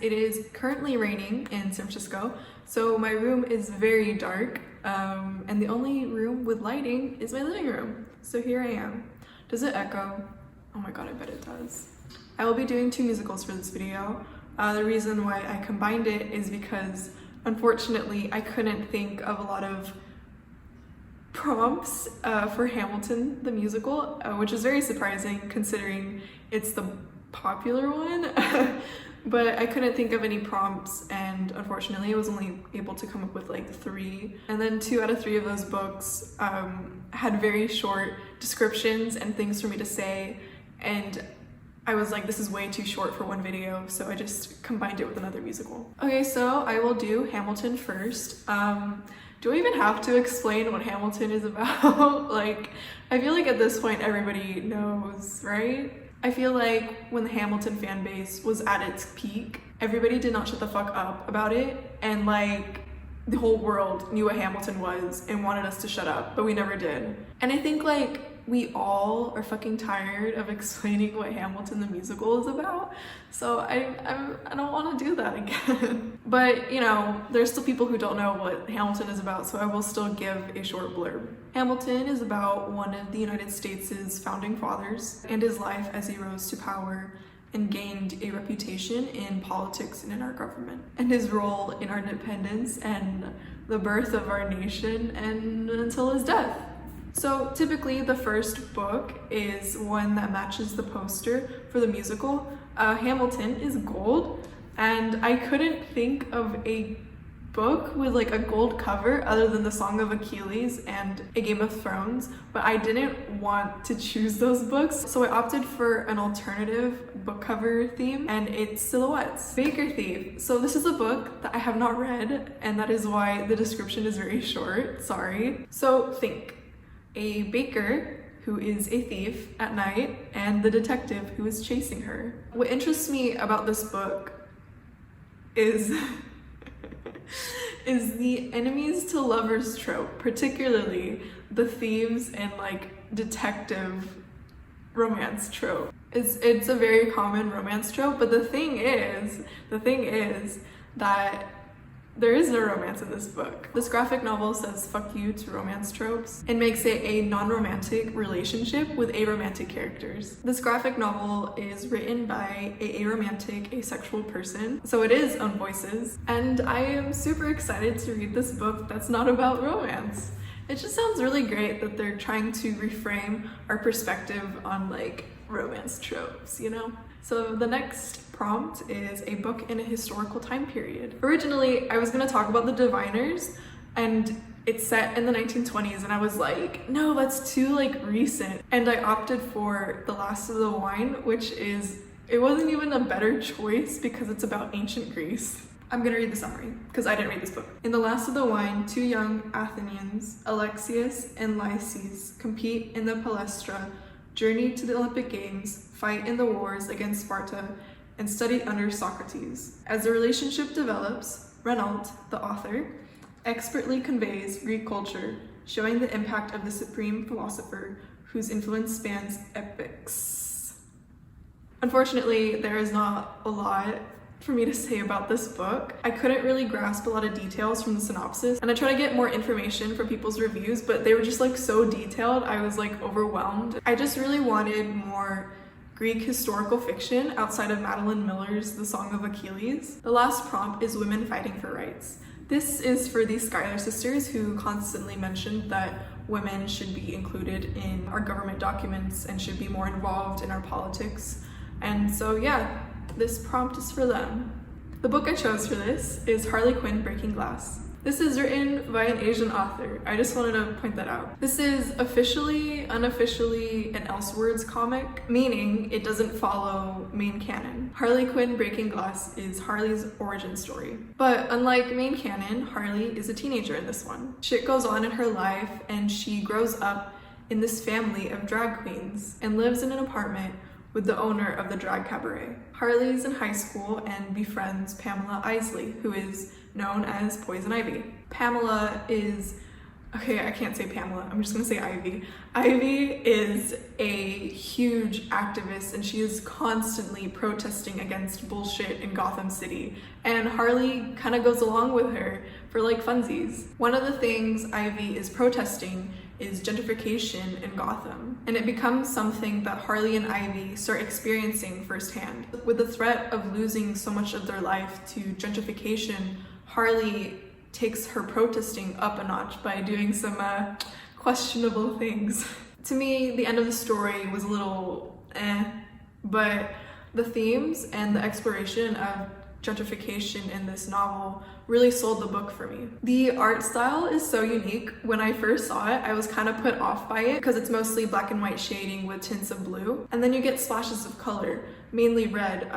It is currently raining in San Francisco, so my room is very dark, and the only room with lighting is my living room. So here I am. Does it echo? Oh my god, I bet it does. I will be doing 2 musicals for this video. The reason why I combined it is because, unfortunately, I couldn't think of a lot of prompts for Hamilton the musical, which is very surprising considering it's the popular one. But I couldn't think of any prompts, and unfortunately I was only able to come up with like 3. And then 2 out of 3 of those books had very short descriptions and things for me to say, and I was like, this is way too short for one video, so I just combined it with another musical. Okay, so I will do Hamilton first. Do I even have to explain what Hamilton is about? Like, I feel like at this point everybody knows, right? I feel like when the Hamilton fan base was at its peak, everybody did not shut the fuck up about it, and like the whole world knew what Hamilton was and wanted us to shut up, but we never did. And I think like we all are fucking tired of explaining what Hamilton the musical is about, so I don't want to do that again. But you know, there's still people who don't know what Hamilton is about, so I will still give a short blurb. Hamilton is about one of the United States' founding fathers and his life as he rose to power and gained a reputation in politics and in our government, and his role in our independence and the birth of our nation and until his death. So typically the first book is one that matches the poster for the musical. Hamilton is gold, and I couldn't think of a book with like a gold cover other than the Song of Achilles and A Game of Thrones, but I didn't want to choose those books, so I opted for an alternative book cover theme, and it's silhouettes. Baker Thief. So this is a book that I have not read, and that is why the description is very short, sorry. So think a baker who is a thief at night and the detective who is chasing her. What interests me about this book is is the enemies to lovers trope, particularly the thieves and like detective romance trope. It's a very common romance trope, but the thing is that there is no romance in this book. This graphic novel says fuck you to romance tropes and makes it a non-romantic relationship with aromantic characters. This graphic novel is written by an aromantic, asexual person, so it is on Voices, and I am super excited to read this book that's not about romance. It just sounds really great that they're trying to reframe our perspective on like romance tropes, you know? So the next prompt is a book in a historical time period. Originally, I was gonna talk about the Diviners, and it's set in the 1920s, and I was like, no, that's too like recent. And I opted for The Last of the Wine, which it wasn't even a better choice because it's about ancient Greece. I'm gonna read the summary because I didn't read this book. In The Last of the Wine, 2 young Athenians, Alexius and Lysis, compete in the Palestra, journey to the Olympic Games, fight in the wars against Sparta, and study under Socrates. As the relationship develops, Renault, the author, expertly conveys Greek culture, showing the impact of the supreme philosopher whose influence spans epics. Unfortunately, there is not a lot for me to say about this book. I couldn't really grasp a lot of details from the synopsis, and I tried to get more information from people's reviews, but they were just like so detailed, I was like overwhelmed. I just really wanted more Greek historical fiction outside of Madeline Miller's The Song of Achilles. The last prompt is women fighting for rights. This is for the Schuyler sisters who constantly mentioned that women should be included in our government documents and should be more involved in our politics. And so yeah, this prompt is for them. The book I chose for this is Harley Quinn Breaking Glass. This is written by an Asian author. I just wanted to point that out. This is officially, unofficially, an Elseworlds comic, meaning it doesn't follow main canon. Harley Quinn Breaking Glass is Harley's origin story. But unlike main canon, Harley is a teenager in this one. Shit goes on in her life, and she grows up in this family of drag queens and lives in an apartment with the owner of the drag cabaret. Harley's in high school and befriends Pamela Isley, who is known as Poison Ivy. Pamela is Okay, I can't say Pamela, I'm just gonna say Ivy. Ivy is a huge activist and she is constantly protesting against bullshit in Gotham City. And Harley kind of goes along with her for like funsies. One of the things Ivy is protesting is gentrification in Gotham. And it becomes something that Harley and Ivy start experiencing firsthand. With the threat of losing so much of their life to gentrification, Harley takes her protesting up a notch by doing some questionable things. To me, the end of the story was a little but the themes and the exploration of gentrification in this novel really sold the book for me. The art style is so unique. When I first saw it, I was kind of put off by it because it's mostly black and white shading with tints of blue. And then you get splashes of color, mainly red,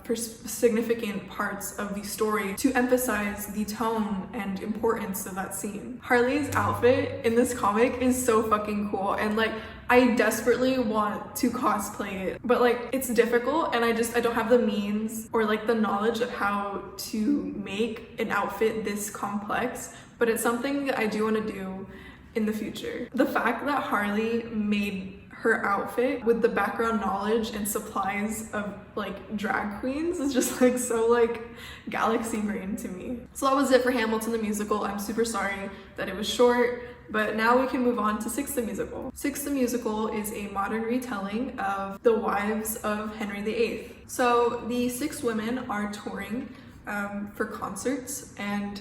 for significant parts of the story to emphasize the tone and importance of that scene. Harley's outfit in this comic is so fucking cool, and like I desperately want to cosplay it, but like it's difficult and I don't have the means or like the knowledge of how to make an outfit this complex, but it's something that I do want to do in the future. The fact that Harley made her outfit with the background knowledge and supplies of like drag queens is just like so like galaxy brain to me. So that was it for Hamilton the musical. I'm super sorry that it was short, but now we can move on to Six the Musical. Six the Musical is a modern retelling of the wives of Henry VIII. So the six women are touring for concerts, and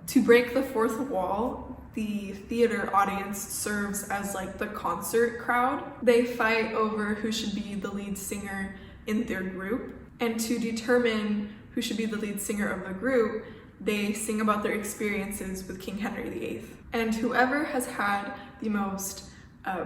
to break the fourth wall, the theater audience serves as like the concert crowd. They fight over who should be the lead singer in their group, and to determine who should be the lead singer of the group, they sing about their experiences with King Henry VIII. And whoever has had the most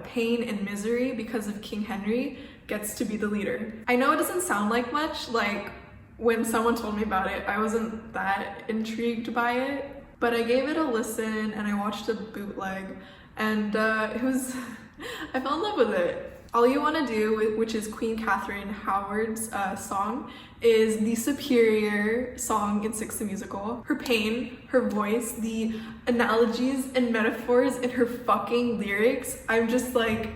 pain and misery because of King Henry gets to be the leader. I know it doesn't sound like much, like when someone told me about it, I wasn't that intrigued by it, but I gave it a listen and I watched a bootleg, and it was, I fell in love with it. All You Want to Do, which is Queen Catherine Howard's song, is the superior song in Six the Musical. Her pain, her voice, the analogies and metaphors in her fucking lyrics, I'm just like,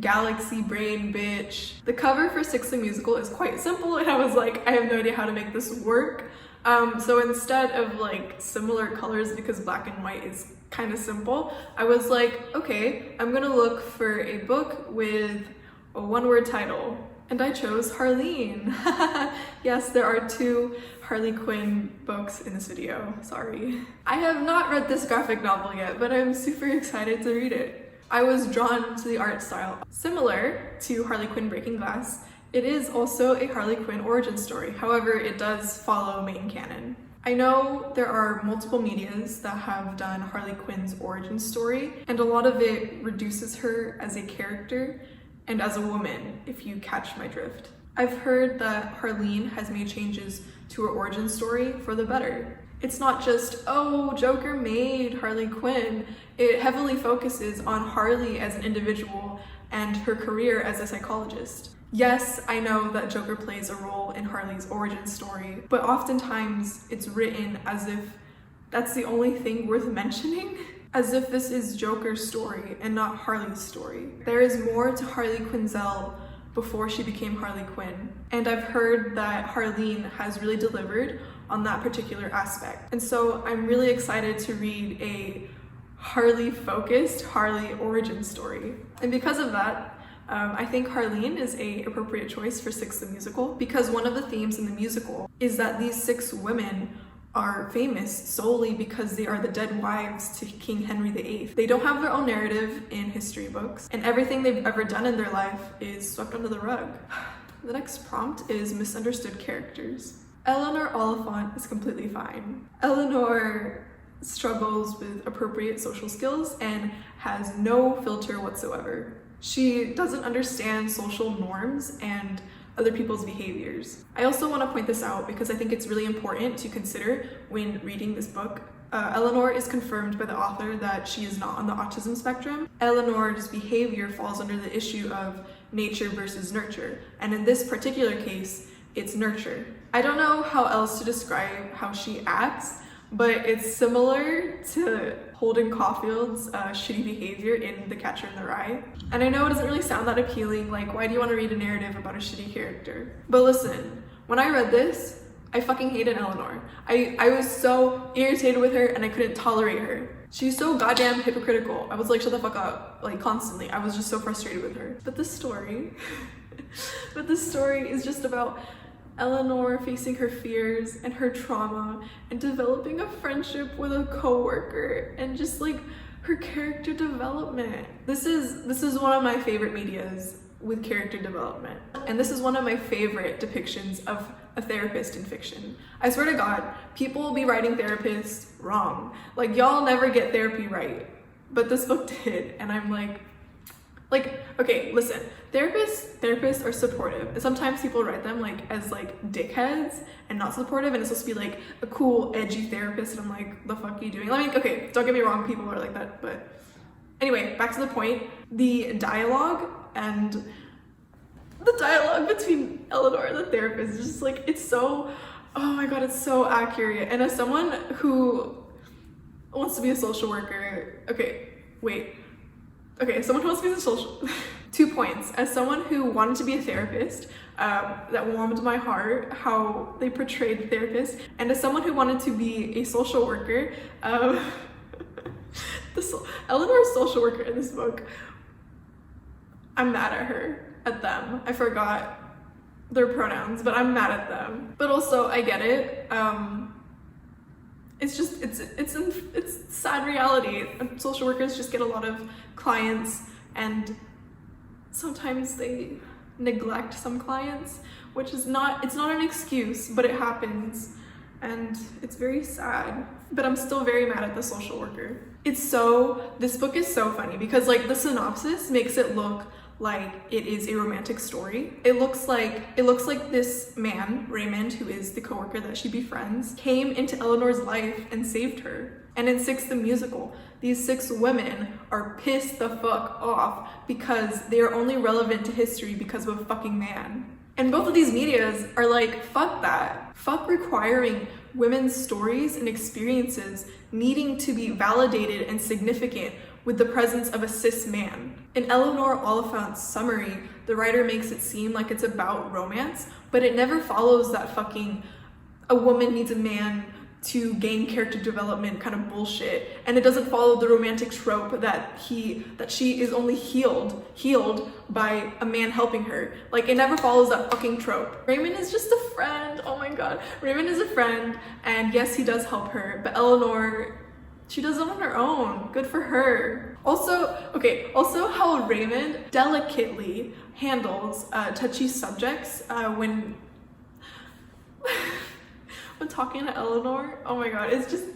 galaxy brain bitch. The cover for Six the Musical is quite simple, and I was like, I have no idea how to make this work. So instead of like similar colors, because black and white is kind of simple, I was like, okay, I'm gonna look for a book with a one-word title, and I chose Harleen. Yes, there are 2 Harley Quinn books in this video, sorry. I have not read this graphic novel yet, but I'm super excited to read it. I was drawn to the art style. Similar to Harley Quinn Breaking Glass, it is also a Harley Quinn origin story. However, it does follow main canon. I know there are multiple medias that have done Harley Quinn's origin story, and a lot of it reduces her as a character and as a woman, if you catch my drift. I've heard that Harleen has made changes to her origin story for the better. It's not just, oh, Joker made Harley Quinn. It heavily focuses on Harley as an individual and her career as a psychologist. Yes, I know that Joker plays a role in Harley's origin story, but oftentimes it's written as if that's the only thing worth mentioning, as if this is Joker's story and not Harley's story. There is more to Harley Quinzel before she became Harley Quinn, and I've heard that Harleen has really delivered on that particular aspect. And so I'm really excited to read a Harley-focused Harley origin story. And because of that, I think Harleen is an appropriate choice for Six the Musical, because one of the themes in the musical is that these 6 women are famous solely because they are the dead wives to King Henry VIII. They don't have their own narrative in history books, and everything they've ever done in their life is swept under the rug. The next prompt is misunderstood characters. Eleanor Oliphant is completely fine. Eleanor struggles with appropriate social skills and has no filter whatsoever. She doesn't understand social norms and other people's behaviors. I also want to point this out because I think it's really important to consider when reading this book. Eleanor is confirmed by the author that she is not on the autism spectrum. Eleanor's behavior falls under the issue of nature versus nurture, and in this particular case, it's nurture. I don't know how else to describe how she acts, but it's similar to Holden Caulfield's shitty behavior in The Catcher in the Rye. And I know it doesn't really sound that appealing, like why do you want to read a narrative about a shitty character? But listen, when I read this, I fucking hated Eleanor. I was so irritated with her and I couldn't tolerate her. She's so goddamn hypocritical. I was like, shut the fuck up, like constantly. I was just so frustrated with her. But this story is just about Eleanor facing her fears and her trauma and developing a friendship with a coworker and just like her character development. This is one of my favorite medias with character development. And this is one of my favorite depictions of a therapist in fiction. I swear to God, people will be writing therapists wrong. Like y'all never get therapy right, but this book did. And I'm like, okay, listen, therapists are supportive. And sometimes people write them like as like dickheads and not supportive, and it's supposed to be like a cool, edgy therapist. And I'm like, the fuck are you doing? I mean, okay, don't get me wrong, people are like that, but anyway, back to the point. The dialogue between Eleanor and the therapist is just like, it's so, oh my God, it's so accurate. And as someone who wants to be a social worker, someone who wants to be a social, 2 points. As someone who wanted to be a therapist, that warmed my heart how they portrayed the therapist, and as someone who wanted to be a social worker, Eleanor's social worker in this book, I'm mad at them. I forgot their pronouns, but I'm mad at them. But also, I get it. It's sad reality. Social workers just get a lot of clients, and sometimes they neglect some clients, which is not an excuse, but it happens, and it's very sad. But I'm still very mad at the social worker. This book is so funny because like the synopsis makes it look like it is a romantic story. It looks like this man, Raymond, who is the coworker that she befriends, came into Eleanor's life and saved her. And in Six the Musical, these 6 women are pissed the fuck off because they are only relevant to history because of a fucking man. And both of these medias are like, fuck that. Fuck requiring women's stories and experiences needing to be validated and significant with the presence of a cis man. In Eleanor Oliphant's summary, the writer makes it seem like it's about romance, but it never follows that fucking a woman needs a man to gain character development kind of bullshit, and it doesn't follow the romantic trope that she is only healed by a man helping her. Like, it never follows that fucking trope. Raymond is just a friend. Oh my God, Raymond is a friend, and yes, he does help her, but Eleanor, she does it on her own. Good for her. Also how Raymond delicately handles touchy subjects when talking to Eleanor. Oh my God, it's just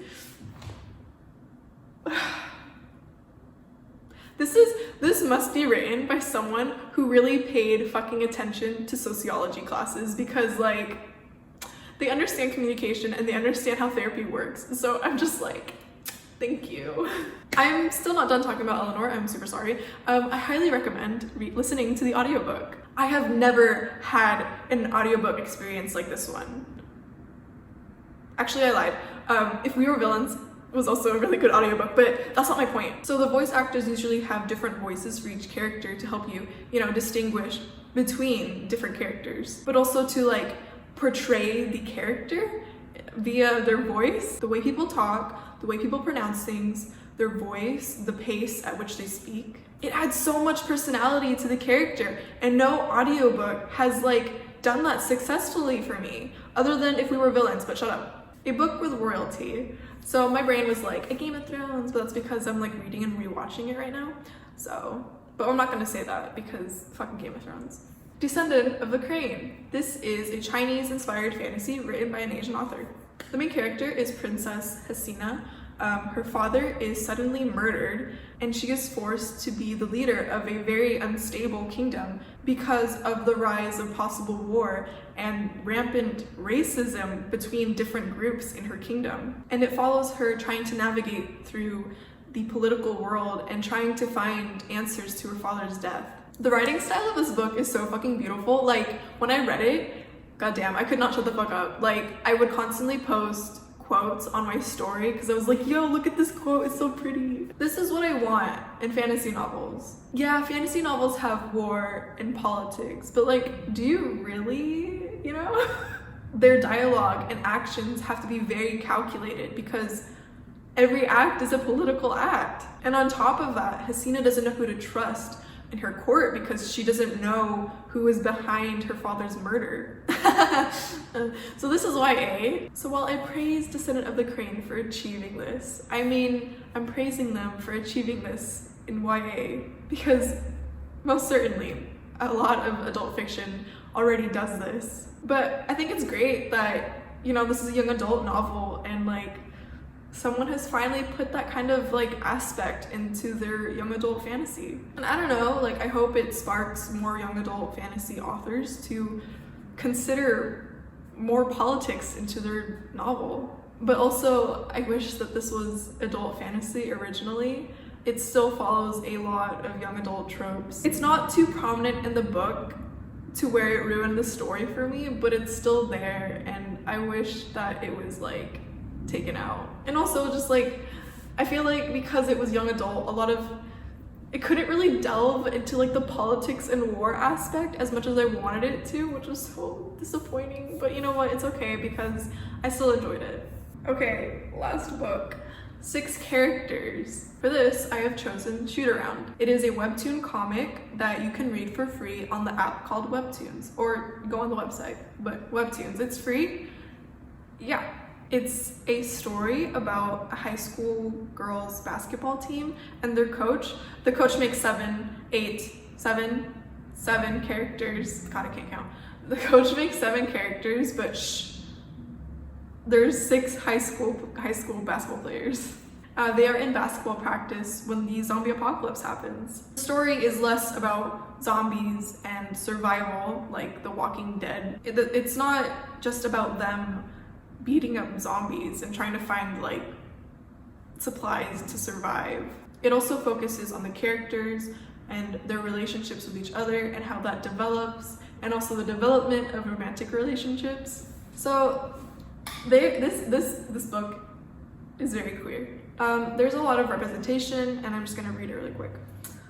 this must be written by someone who really paid fucking attention to sociology classes, because like they understand communication and they understand how therapy works. So I'm just like, thank you. I'm still not done talking about Eleanor. I'm super sorry. I highly recommend listening to the audiobook. I have never had an audiobook experience like this one. Actually, I lied. If We Were Villains was also a really good audiobook, but that's not my point. So the voice actors usually have different voices for each character to help you, distinguish between different characters, but also to like portray the character via their voice, the way people talk, the way people pronounce things, their voice, the pace at which they speak. It adds so much personality to the character, and no audiobook has like done that successfully for me, other than If We Were Villains, but shut up. A book with royalty. So my brain was like, a Game of Thrones, but that's because I'm like reading and rewatching it right now. So, but I'm not gonna say that because fucking Game of Thrones. Descendant of the Crane. This is a Chinese-inspired fantasy written by an Asian author. The main character is Princess Hasina. Her father is suddenly murdered, and she is forced to be the leader of a very unstable kingdom because of the rise of possible war and rampant racism between different groups in her kingdom. And it follows her trying to navigate through the political world and trying to find answers to her father's death. The writing style of this book is so fucking beautiful. Like, when I read it, goddamn, I could not shut the fuck up. Like, I would constantly post quotes on my story because I was like, yo, look at this quote, it's so pretty. This is what I want in fantasy novels. Yeah, fantasy novels have war and politics, but like, do you really, you know? Their dialogue and actions have to be very calculated because every act is a political act. And on top of that, Hasina doesn't know who to trust in her court because she doesn't know who is behind her father's murder. So this is YA. So while I praise Descendant of the Crane for achieving this, I mean, I'm praising them for achieving this in YA because most certainly a lot of adult fiction already does this. But I think it's great that, you know, this is a young adult novel and like someone has finally put that kind of like aspect into their young adult fantasy. And I don't know, like I hope it sparks more young adult fantasy authors to consider more politics into their novel. But also I wish that this was adult fantasy originally. It still follows a lot of young adult tropes. It's not too prominent in the book to where it ruined the story for me, but it's still there and I wish that it was like taken out. And also just like, I feel like because it was young adult, a lot of it couldn't really delve into like the politics and war aspect as much as I wanted it to, which was so disappointing. But you know what, it's okay because I still enjoyed it. Okay, last book, 6 characters. For this, I have chosen Shoot Around. It is a webtoon comic that you can read for free on the app called Webtoons, or go on the website, but Webtoons, it's free. Yeah. It's a story about a high school girls basketball team and their coach. The coach makes 7 characters. God, I can't count. The coach makes 7 characters, but there's 6 high school basketball players. They are in basketball practice when the zombie apocalypse happens. The story is less about zombies and survival, like The Walking Dead. It's not just about them beating up zombies and trying to find like supplies to survive. It also focuses on the characters and their relationships with each other and how that develops, and also the development of romantic relationships. So this book is very queer. There's a lot of representation and I'm just gonna read it really quick.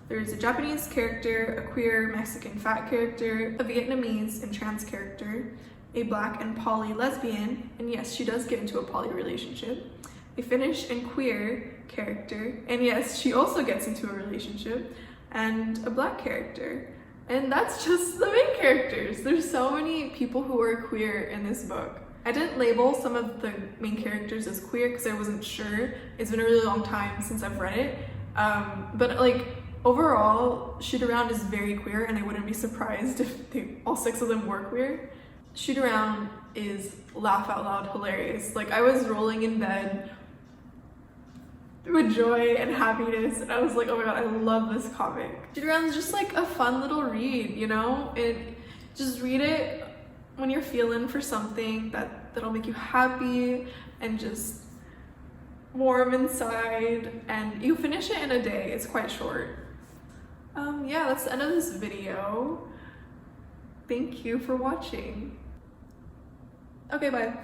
There's a Japanese character, a queer Mexican fat character, a Vietnamese and trans character, a black and poly lesbian, and yes, she does get into a poly relationship, a Finnish and queer character, and yes, she also gets into a relationship, and a black character. And that's just the main characters. There's so many people who are queer in this book. I didn't label some of the main characters as queer because I wasn't sure. It's been a really long time since I've read it. But like overall, Shoot Around is very queer and I wouldn't be surprised if all 6 of them were queer. Shoot Around is laugh out loud hilarious. Like I was rolling in bed with joy and happiness and I was like, oh my god, I love this comic. Shoot Around is just like a fun little read, you know? And just read it when you're feeling for something that'll make you happy and just warm inside, and you finish it in a day. It's quite short. Yeah, that's the end of this video. Thank you for watching. Okay, bye.